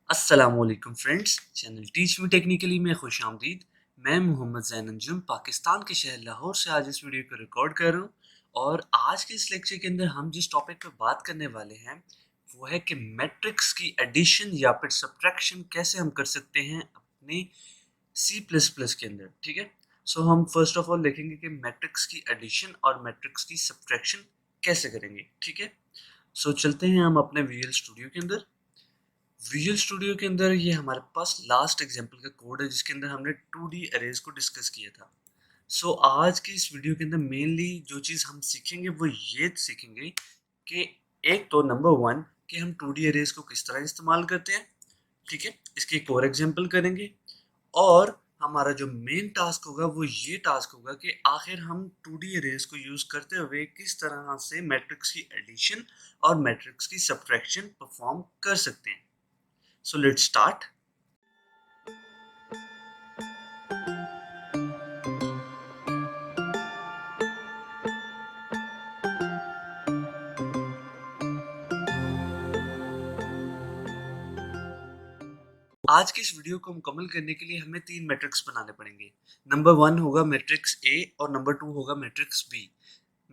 अस्सलामुअलैकुम friends, channel teach me technically में खुश आमदीद। मैं मोहम्मद ज़ैन अंजुम पाकिस्तान के शहर लाहौर से आज इस वीडियो को रिकॉर्ड कर रहा हूँ। और आज के इस लेक्चर के अंदर हम जिस टॉपिक पे बात करने वाले हैं वो है कि मैट्रिक्स की एडिशन या फिर सब्ट्रैक्शन कैसे हम कर सकते हैं अपने सी प्लस प्लस के अंदर। ठीक है, सो हम फर्स्ट ऑफ ऑल देखेंगे कि मैट्रिक्स की एडिशन और मैट्रिक्स की सब्ट्रैक्शन कैसे करेंगे। ठीक है, सो चलते हैं हम अपने विजुअल स्टूडियो के अंदर। विजुअल स्टूडियो के अंदर ये हमारे पास लास्ट एग्जांपल का कोड है जिसके अंदर हमने 2D अरेज को डिस्कस किया था। सो आज की इस वीडियो के अंदर मेनली जो चीज़ हम सीखेंगे वो ये सीखेंगे कि एक तो नंबर वन कि हम 2D अरेज को किस तरह इस्तेमाल करते हैं। ठीक है, इसकी एक और एग्जांपल करेंगे। और हमारा जो मेन टास्क होगा वो ये टास्क होगा कि आखिर हम 2D अरेज को यूज़ करते हुए किस तरह से मैट्रिक्स की एडिशन और मैट्रिक्स की सब्ट्रैक्शन परफॉर्म कर सकते हैं। So let's start. आज की इस वीडियो को मुकम्मल करने के लिए हमें तीन मैट्रिक्स बनाने पड़ेंगे। नंबर वन होगा मैट्रिक्स ए और नंबर टू होगा मैट्रिक्स बी।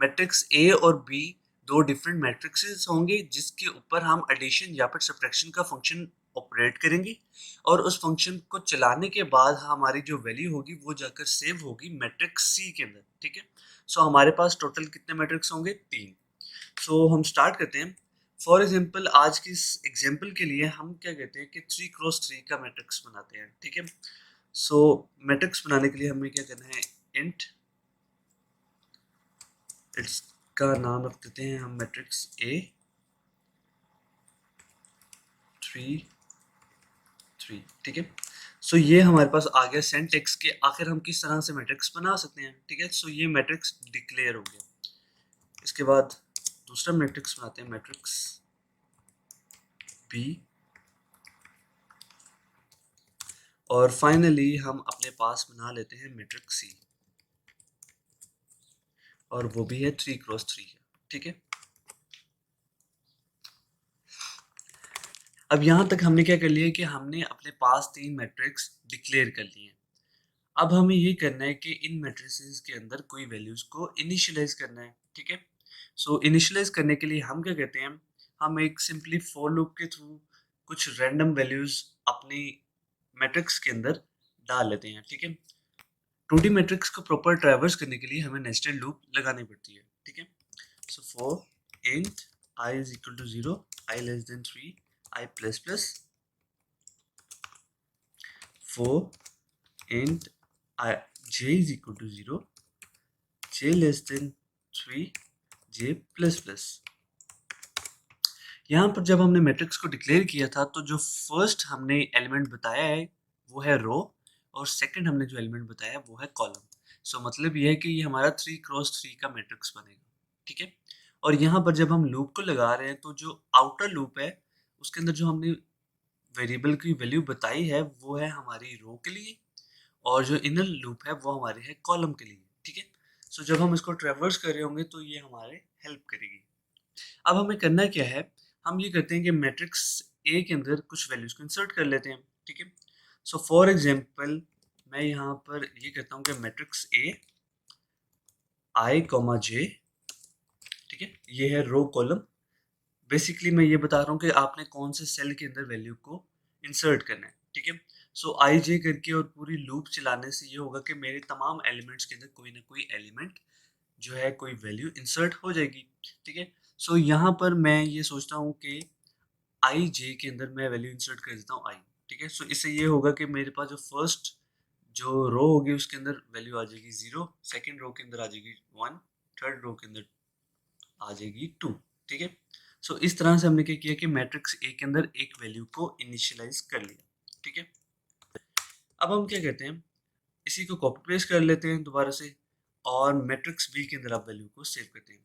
मैट्रिक्स ए और बी दो डिफरेंट मैट्रिक्सेस होंगे जिसके ऊपर हम एडिशन या फिर सब्ट्रैक्शन का फंक्शन ऑपरेट करेंगे और उस फंक्शन को चलाने के बाद हमारी जो वैल्यू होगी वो जाकर सेव होगी मैट्रिक्स सी के अंदर। ठीक है, सो हमारे पास टोटल कितने मैट्रिक्स होंगे? तीन। सो हम स्टार्ट करते हैं। फॉर एग्जाम्पल आज की इस एग्जाम्पल के लिए हम क्या कहते हैं कि 3x3 का मैट्रिक्स बनाते हैं। ठीक है, सो मैट्रिक्स बनाने के लिए हमें क्या करना है, इंट इसका नाम रख देते हैं हम मैट्रिक्स ए 3 3। ठीक है, सो ये हमारे पास आ गया सिंटैक्स के आखिर हम किस तरह से मैट्रिक्स बना सकते हैं। ठीक है, सो ये मैट्रिक्स डिक्लेयर हो गया। इसके बाद दूसरा मैट्रिक्स बनाते हैं, मैट्रिक्स बी। और फाइनली हम अपने पास बना लेते हैं मैट्रिक्स सी और वो भी है 3x3 है। ठीक है, अब यहाँ तक हमने क्या कर लिया कि हमने अपने पास तीन मैट्रिक्स डिक्लेयर कर लिए हैं। अब हमें ये करना है कि इन मैट्रिसेस के अंदर कोई वैल्यूज को इनिशियलाइज करना है। ठीक है, सो इनिशियलाइज करने के लिए हम क्या कहते हैं, हम एक सिंपली फॉर लूप के थ्रू कुछ रैंडम वैल्यूज अपनी मैट्रिक्स के अंदर डाल लेते हैं। ठीक है, 2D मैट्रिक्स को प्रॉपर ट्रैवर्स करने के लिए हमें नेस्टेड लूप लगानी पड़ती है। ठीक है, so for int i is equal to 0, i less than 3, i plus plus, for int I, j is equal to 0, j less than 3, j plus plus। यहाँ पर जब हमने मैट्रिक्स को डिक्लेयर किया था तो जो फर्स्ट हमने एलिमेंट बताया है वो है रो और सेकंड हमने जो एलिमेंट बताया है वो है कॉलम। सो मतलब ये है कि ये हमारा 3x3 का मैट्रिक्स बनेगा। ठीक है, और यहाँ पर जब हम लूप को लगा रहे हैं तो जो आउटर लूप है उसके अंदर जो हमने वेरिएबल की वैल्यू बताई है वो है हमारी रो के लिए और जो इनर लूप है वो हमारे है कॉलम के लिए। ठीक है, सो जब हम इसको ट्रेवर्स कर रहे होंगे तो ये हमारे हेल्प करेगी। अब हमें करना क्या है, हम ये करते हैं कि मैट्रिक्स ए के अंदर कुछ वैल्यूज को इंसर्ट कर लेते हैं। ठीक है, सो फॉर एग्जांपल मैं यहाँ पर ये कहता हूँ कि मैट्रिक्स ए आई कॉमा जे। ठीक है, ये है रो कॉलम। बेसिकली मैं ये बता रहा हूँ कि आपने कौन से सेल के अंदर वैल्यू को इंसर्ट करना है। ठीक है, सो आई जे करके और पूरी लूप चलाने से ये होगा कि मेरे तमाम एलिमेंट्स के अंदर कोई ना कोई एलिमेंट जो है कोई वैल्यू इंसर्ट हो जाएगी। ठीक है, सो यहाँ पर मैं ये सोचता हूँ कि आई जे के अंदर मैं वैल्यू इंसर्ट कर देता हूँ आई। ठीक है, सो इससे ये होगा कि मेरे पास जो फर्स्ट जो रो होगी उसके अंदर वैल्यू आ जाएगी 0, सेकेंड रो के अंदर आ जाएगी 1, थर्ड रो के अंदर आ जाएगी 2। ठीक है, सो इस तरह से हमने क्या किया कि मैट्रिक्स ए के अंदर एक वैल्यू को इनिशियलाइज कर लिया। ठीक है, अब हम क्या कहते हैं, इसी को कॉपी पेस्ट कर लेते हैं दोबारा से और मैट्रिक्स बी के अंदर आप वैल्यू को सेव करते हैं।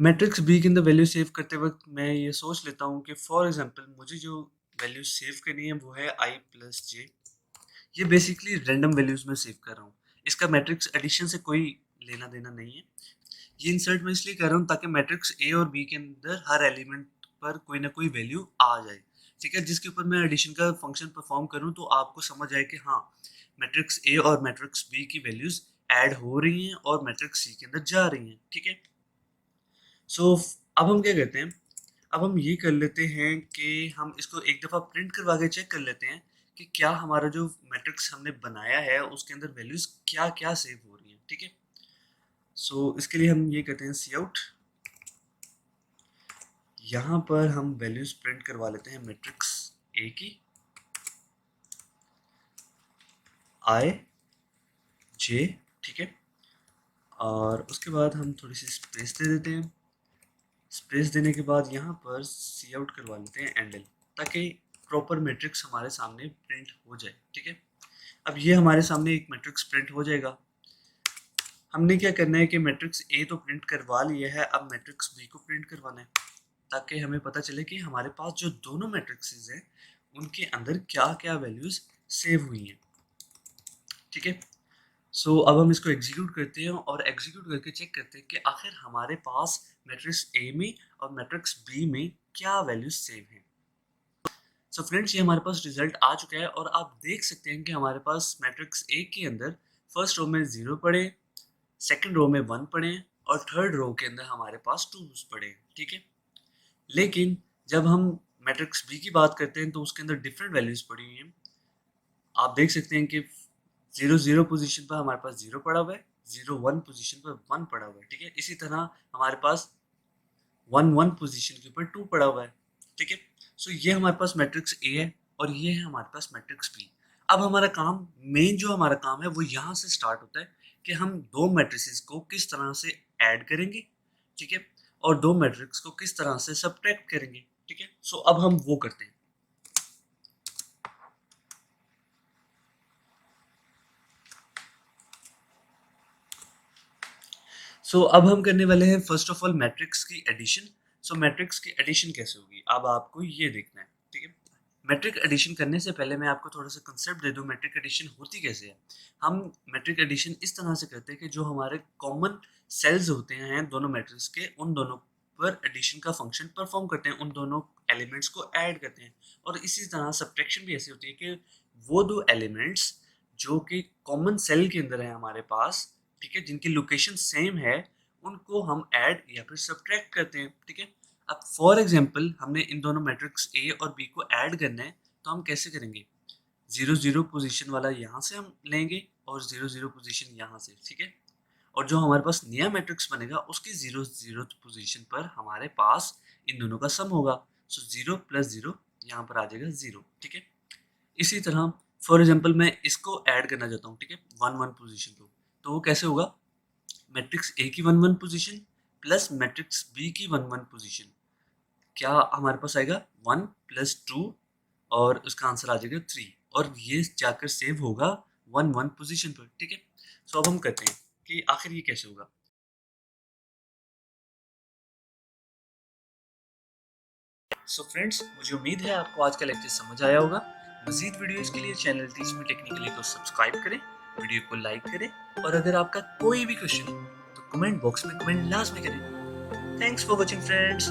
मैट्रिक्स बी के अंदर वैल्यू सेव करते वक्त मैं ये सोच लेता हूँ कि फॉर एग्जांपल मुझे जो वैल्यू सेव करनी है वो है आई प्लस जे। ये बेसिकली रैंडम वैल्यूज में सेव कर रहा हूँ, इसका मैट्रिक्स एडिशन से कोई लेना देना नहीं है। ये इंसर्ट मैं इसलिए कर रहा हूँ ताकि मैट्रिक्स ए और बी के अंदर हर एलिमेंट पर कोई ना कोई वैल्यू आ जाए, ठीक है, जिसके ऊपर मैं एडिशन का फंक्शन परफॉर्म करूं तो आपको समझ आए कि हाँ मैट्रिक्स ए और मैट्रिक्स बी की वैल्यूज ऐड हो रही हैं और मैट्रिक्स सी के अंदर जा रही हैं, ठीक है। सो अब हम क्या करते हैं, अब हम ये कर लेते हैं कि हम इसको एक दफ़ा प्रिंट करवा के चेक कर लेते हैं कि क्या हमारा जो मैट्रिक्स हमने बनाया है उसके अंदर वैल्यूज क्या क्या सेव हो रही हैं, ठीक है। सो इसके लिए हम ये कहते हैं सी आउट, यहाँ पर हम वैल्यूज प्रिंट करवा लेते हैं मैट्रिक्स ए की, आई जे, ठीक है, और उसके बाद हम थोड़ी सी स्पेस दे देते हैं। स्पेस देने के बाद यहाँ पर सी आउट करवा लेते हैं एंडल, ताकि प्रॉपर मैट्रिक्स हमारे सामने प्रिंट हो जाए, ठीक है। अब ये हमारे सामने एक मैट्रिक्स प्रिंट हो जाएगा। हमने क्या करना है कि मैट्रिक्स ए तो प्रिंट करवा लिया है, अब मैट्रिक्स बी को प्रिंट करवाना है, ताकि हमें पता चले कि हमारे पास जो दोनों मैट्रिक्सेस हैं उनके अंदर क्या क्या वैल्यूज सेव हुई हैं, ठीक है। सो अब हम इसको एग्जीक्यूट करते हैं और एग्जीक्यूट करके चेक करते हैं कि आखिर हमारे पास मैट्रिक्स ए में और मैट्रिक्स बी में क्या वैल्यूज सेव हैं। सो फ्रेंड्स, ये हमारे पास रिजल्ट आ चुका है और आप देख सकते हैं कि हमारे पास मैट्रिक्स ए के अंदर फर्स्ट रो में 0 पड़े, सेकंड रो में 1 पड़े और थर्ड रो के अंदर हमारे पास 2 पड़े, ठीक है। लेकिन जब हम मैट्रिक्स बी की बात करते हैं तो उसके अंदर डिफरेंट वैल्यूज पड़ी हुई हैं। आप देख सकते हैं कि 0 पोजीशन पर हमारे पास 0 पड़ा हुआ है, 1 पोजीशन पर 1 पड़ा हुआ है, ठीक है। इसी तरह हमारे पास 1 पोजीशन के ऊपर 2 पड़ा हुआ है, ठीक है। सो ये हमारे पास मैट्रिक्स ए है और ये है हमारे पास मैट्रिक्स बी। अब हमारा काम, मेन जो हमारा काम है वो यहाँ से स्टार्ट होता है कि हम दो मैट्रिसेस को किस तरह से ऐड करेंगे, ठीक है, और दो मैट्रिक्स को किस तरह से सब्ट्रैक्ट करेंगे, ठीक है। सो अब हम वो करते हैं। सो अब हम करने वाले हैं फर्स्ट ऑफ ऑल मैट्रिक्स की एडिशन। सो मैट्रिक्स की एडिशन कैसे होगी अब आपको ये देखना है, ठीक है। मैट्रिक एडिशन करने से पहले मैं आपको थोड़ा सा कंसेप्ट दे दूं, मैट्रिक एडिशन होती कैसे है। हम मैट्रिक एडिशन इस तरह से करते हैं कि जो हमारे कॉमन सेल्स होते हैं दोनों मैट्रिक्स के, उन दोनों पर एडिशन का फंक्शन परफॉर्म करते हैं, उन दोनों एलिमेंट्स को ऐड करते हैं। और इसी तरह सब्ट्रैक्शन भी ऐसी होती है कि वो दो एलिमेंट्स जो कि कॉमन सेल के अंदर है हमारे पास, ठीक है, जिनकी लोकेशन सेम है, उनको हम ऐड या फिर सब्ट्रैक्ट करते हैं, ठीक है। अब फॉर एग्जांपल हमने इन दोनों मैट्रिक्स ए और बी को ऐड करना है, तो हम कैसे करेंगे, 0 पोजीशन वाला यहाँ से हम लेंगे और 0 पोजीशन यहाँ से, ठीक है। और जो हमारे पास नया मैट्रिक्स बनेगा उसकी 0 पोजीशन पर हमारे पास इन दोनों का सम होगा। सो 0 प्लस 0 यहाँ पर आ जाएगा 0, ठीक है। इसी तरह फॉर एग्जांपल मैं इसको ऐड करना चाहता हूँ, ठीक है, 1 पोजीशन को, तो वो कैसे होगा, मैट्रिक्स ए की 1 पोजीशन प्लस मैट्रिक्स बी की 1 पोजीशन, क्या हमारे पास आएगा 1 प्लस 2 और उसका आंसर आ जाएगा 3, और ये जाकर सेव होगा 1 पोजीशन पर, ठीक है। सो अब हम करते हैं कि आखिर ये कैसे होगा। सो फ्रेंड्स, मुझे उम्मीद है आपको आज का लेक्चर समझ आया होगा। मजीद वीडियोस के लिए चैनल टीच मी टेक्निकली को सब्सक्राइब करें, वीडियो को लाइक करें, और अगर आपका कोई भी क्वेश्चन हो तो कमेंट बॉक्स में कमेंट लाजमी करें। Thanks for watching friends.